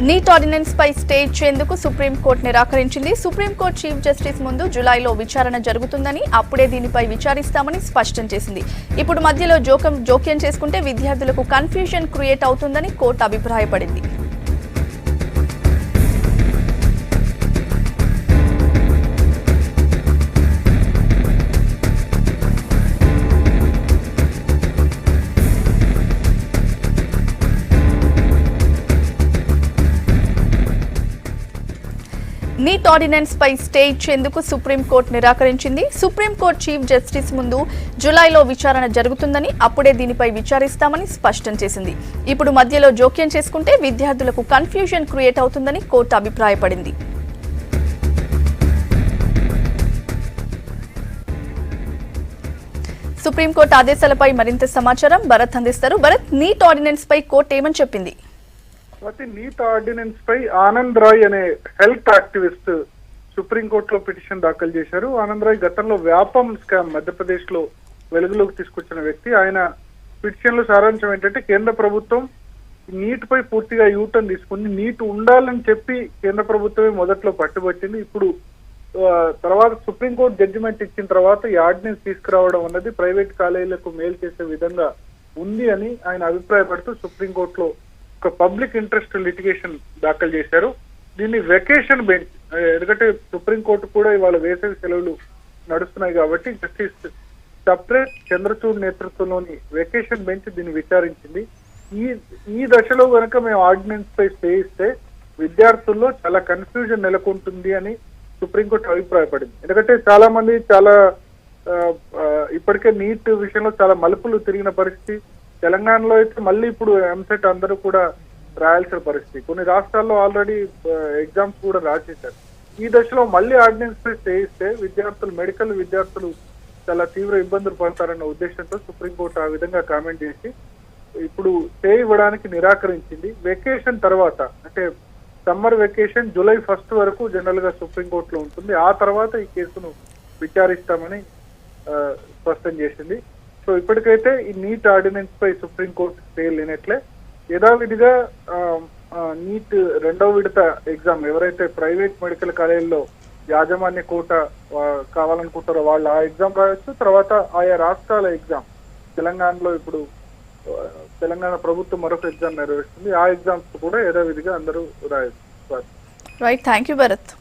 Neat ordinance పై stay ఇచ్చేందుకు supreme court నిరాకరించింది. Supreme court chief justice ముందు జులైలో విచారణ జరుగుతుందని, అప్పుడే దీనిపై విచారిస్తామని స్పష్టం చేసింది. ఇప్పుడు మధ్యలో జోక్యం చేసుకుంటే విద్యార్థులకు కన్ఫ్యూజన్ క్రియేట్ అవుతుందని కోర్టు అభిప్రాయపడింది. నీట్ ఆర్డినెన్స్ పై స్టే ఇచ్చేందుకు సుప్రీంకోర్టు నిరాకరించింది. సుప్రీంకోర్టు చీఫ్ జస్టిస్ ముందు జులైలో విచారణ జరుగుతుందని, అప్పుడే దీనిపై విచారిస్తామని స్పష్టం చేసింది. ఇప్పుడు మధ్యలో జోక్యం చేసుకుంటే విద్యార్థులకు కన్ఫ్యూజన్ క్రియేట్ అవుతుందని కోర్టు అభిప్రాయపడింది. సుప్రీంకోర్టు ఆదేశాలపై మరింత సమాచారం భరత్ అందిస్తారు. భరత్, నీట్ ఆర్డినెన్స్ పై కోర్టు ఏమని చెప్పింది? నీట్ ఆర్డినెన్స్ పై ఆనంద్ రాయ్ అనే హెల్త్ యాక్టివిస్ట్ సుప్రీంకోర్టులో పిటిషన్ దాఖలు చేశారు. ఆనంద్ రాయ్ గతంలో వ్యాపం స్కామ్ మధ్యప్రదేశ్ లో వెలుగులోకి తీసుకొచ్చిన వ్యక్తి. ఆయన పిటిషన్ లో సారాంశం ఏంటంటే, కేంద్ర ప్రభుత్వం నీట్ పై పూర్తిగా యూటర్న్ తీసుకుంది. నీట్ ఉండాలని చెప్పి కేంద్ర ప్రభుత్వమే మొదట్లో పట్టుబట్టింది. ఇప్పుడు తర్వాత సుప్రీంకోర్టు జడ్జిమెంట్ ఇచ్చిన తర్వాత ఈ ఆర్డినెన్స్ తీసుకురావడం అన్నది ప్రైవేట్ కాలేజీలకు మేలు చేసే విధంగా ఉంది అని ఆయన అభిప్రాయపడుతూ సుప్రీంకోర్టులో ఒక పబ్లిక్ ఇంట్రెస్ట్ లిటిగేషన్ దాఖలు చేశారు. దీన్ని వెకేషన్ బెంచ్, ఎందుకంటే సుప్రీంకోర్టు కూడా ఇవాళ వేసవి సెలవులు నడుస్తున్నాయి కాబట్టి జస్టిస్ సపరేట్ చంద్రచూడ్ నేతృత్వంలోని వెకేషన్ బెంచ్ దీన్ని విచారించింది. ఈ దశలో కనుక మేము ఆర్డినెన్స్ పై స్టే ఇస్తే విద్యార్థుల్లో చాలా కన్ఫ్యూజన్ నెలకొంటుంది అని సుప్రీంకోర్టు అభిప్రాయపడింది. ఎందుకంటే చాలా మంది ఇప్పటికే నీట్ విషయంలో చాలా మలుపులు తిరిగిన పరిస్థితి. తెలంగాణలో అయితే మళ్ళీ ఇప్పుడు ఎంసెట్ అందరూ కూడా రాయాల్సిన పరిస్థితి. కొన్ని రాష్ట్రాల్లో ఆల్రెడీ ఎగ్జామ్స్ కూడా రాసేశారు. ఈ దశలో మళ్ళీ ఆర్డినెన్స్ పై స్టే ఇస్తే విద్యార్థులు, మెడికల్ విద్యార్థులు చాలా తీవ్ర ఇబ్బందులు పడతారన్న ఉద్దేశంతో సుప్రీంకోర్టు ఆ విధంగా కామెంట్ చేసి ఇప్పుడు స్టే ఇవ్వడానికి నిరాకరించింది. వెకేషన్ తర్వాత, అంటే సమ్మర్ వెకేషన్ జూలై 1 వరకు జనరల్ గా సుప్రీంకోర్టులో ఉంటుంది. ఆ తర్వాత ఈ కేసును విచారిస్తామని స్పష్టం చేసింది. సో ఇప్పటికైతే ఈ నీట్ ఆర్డినెన్స్ పై సుప్రీంకోర్టు స్టే లేనట్లే. యథావిధిగా నీట్ 2వ విడత ఎగ్జామ్ ఎవరైతే ప్రైవేట్ మెడికల్ కాలేజీల్లో యాజమాన్య కోట కావాలనుకుంటారో వాళ్ళు ఆ ఎగ్జామ్ రాయొచ్చు. తర్వాత ఆయా రాష్ట్రాల ఎగ్జామ్, తెలంగాణలో ఇప్పుడు తెలంగాణ ప్రభుత్వం మరొక ఎగ్జామ్ నిర్వహిస్తుంది. ఆ ఎగ్జామ్స్ కూడా యథావిధిగా అందరూ రాయొచ్చు. Right, thank you Bharat.